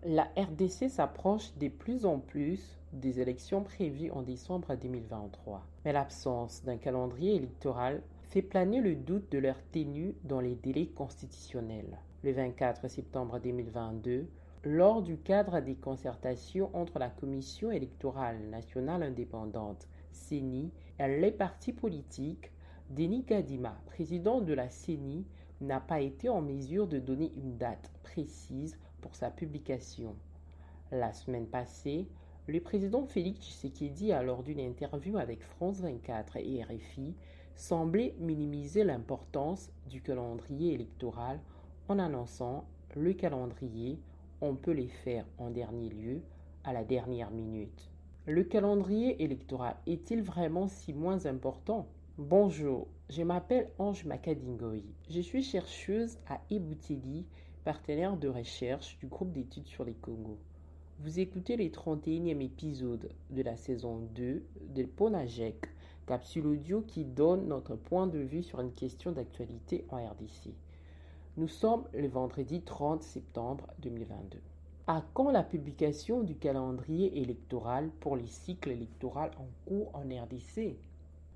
La RDC s'approche de plus en plus des élections prévues en décembre 2023, mais l'absence d'un calendrier électoral fait planer le doute de leur tenue dans les délais constitutionnels. Le 24 septembre 2022, lors du cadre des concertations entre la Commission électorale nationale indépendante, CENI, et les partis politiques, Denis Kadima, président de la CENI, n'a pas été en mesure de donner une date précise pour sa publication. La semaine passée, le président Félix Tshisekedi, lors d'une interview avec France 24 et RFI, semblait minimiser l'importance du calendrier électoral en annonçant le calendrier, on peut les faire en dernier lieu, à la dernière minute. Le calendrier électoral est-il vraiment si moins important? Bonjour, je m'appelle Ange Makadingoyi. Je suis chercheuse à Ebouteli, partenaire de recherche du groupe d'études sur les Congos. Vous écoutez le 31e épisode de la saison 2 de Ponajek, capsule audio qui donne notre point de vue sur une question d'actualité en RDC. Nous sommes le vendredi 30 septembre 2022. À quand la publication du calendrier électoral pour les cycles électoraux en cours en RDC?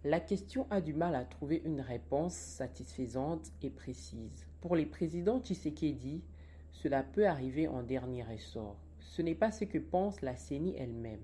La question a du mal à trouver une réponse satisfaisante et précise. Pour les présidents Tshisekedi, cela peut arriver en dernier ressort. Ce n'est pas ce que pense la CENI elle-même.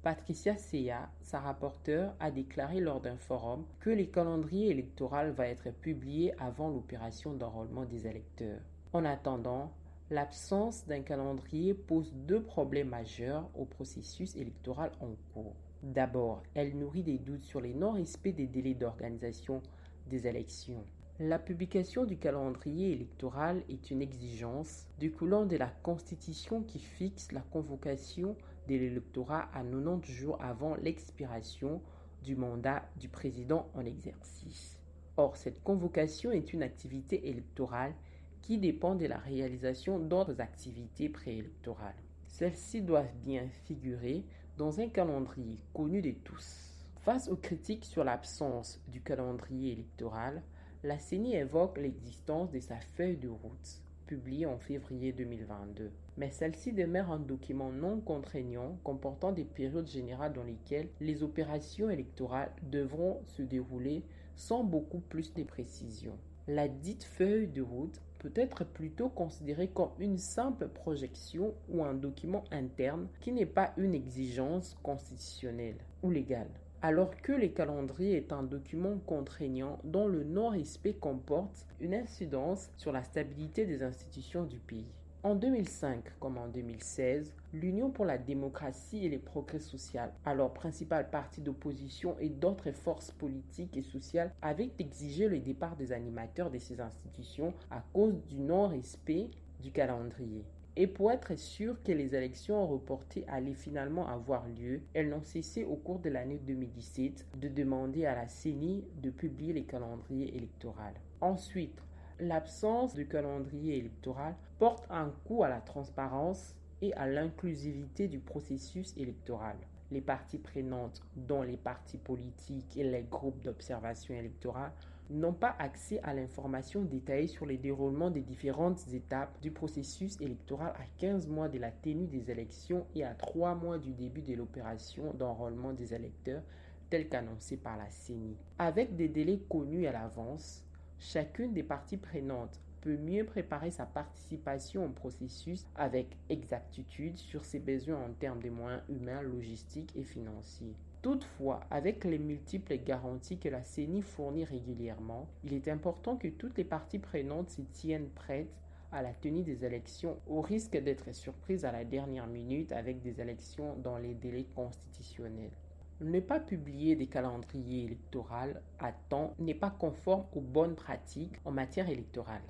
Patricia Seya, sa rapporteure, a déclaré lors d'un forum que le calendrier électoral va être publié avant l'opération d'enrôlement des électeurs. En attendant, l'absence d'un calendrier pose deux problèmes majeurs au processus électoral en cours. D'abord, elle nourrit des doutes sur les non-respects des délais d'organisation des élections. La publication du calendrier électoral est une exigence découlant de la Constitution qui fixe la convocation de l'électorat à 90 jours avant l'expiration du mandat du président en exercice. Or, cette convocation est une activité électorale qui dépend de la réalisation d'autres activités préélectorales. Celles-ci doivent bien figurer dans un calendrier connu de tous. Face aux critiques sur l'absence du calendrier électoral, la CENI évoque l'existence de sa feuille de route, publiée en février 2022. Mais celle-ci demeure un document non contraignant comportant des périodes générales dans lesquelles les opérations électorales devront se dérouler sans beaucoup plus de précision. La dite feuille de route peut être plutôt considérée comme une simple projection ou un document interne qui n'est pas une exigence constitutionnelle ou légale. Alors que le calendrier est un document contraignant dont le non-respect comporte une incidence sur la stabilité des institutions du pays. En 2005 comme en 2016, l'Union pour la démocratie et le progrès social, alors principal parti d'opposition et d'autres forces politiques et sociales, avaient exigé le départ des animateurs de ces institutions à cause du non-respect du calendrier. Et pour être sûr que les élections reportées allaient finalement avoir lieu, elles n'ont cessé au cours de l'année 2017 de demander à la CENI de publier les calendriers électoraux. Ensuite, l'absence de calendrier électoral porte un coup à la transparence et à l'inclusivité du processus électoral. Les parties prenantes, dont les partis politiques et les groupes d'observation électorale, n'ont pas accès à l'information détaillée sur le déroulement des différentes étapes du processus électoral à 15 mois de la tenue des élections et à 3 mois du début de l'opération d'enrôlement des électeurs, telle qu'annoncée par la CENI. Avec des délais connus à l'avance, chacune des parties prenantes peut mieux préparer sa participation au processus avec exactitude sur ses besoins en termes de moyens humains, logistiques et financiers. Toutefois, avec les multiples garanties que la CENI fournit régulièrement, il est important que toutes les parties prenantes s'y tiennent prêtes à la tenue des élections au risque d'être surprises à la dernière minute avec des élections dans les délais constitutionnels. Ne pas publier des calendriers électoraux à temps n'est pas conforme aux bonnes pratiques en matière électorale.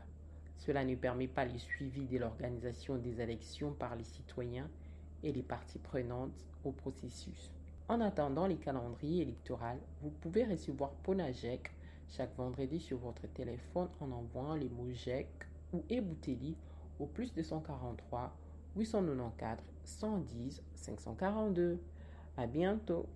Cela ne permet pas le suivi de l'organisation des élections par les citoyens et les parties prenantes au processus. En attendant les calendriers électoraux, vous pouvez recevoir Ponajek chaque vendredi sur votre téléphone en envoyant les mots JEC ou Ebouteli au plus 243 894 110 542. À bientôt.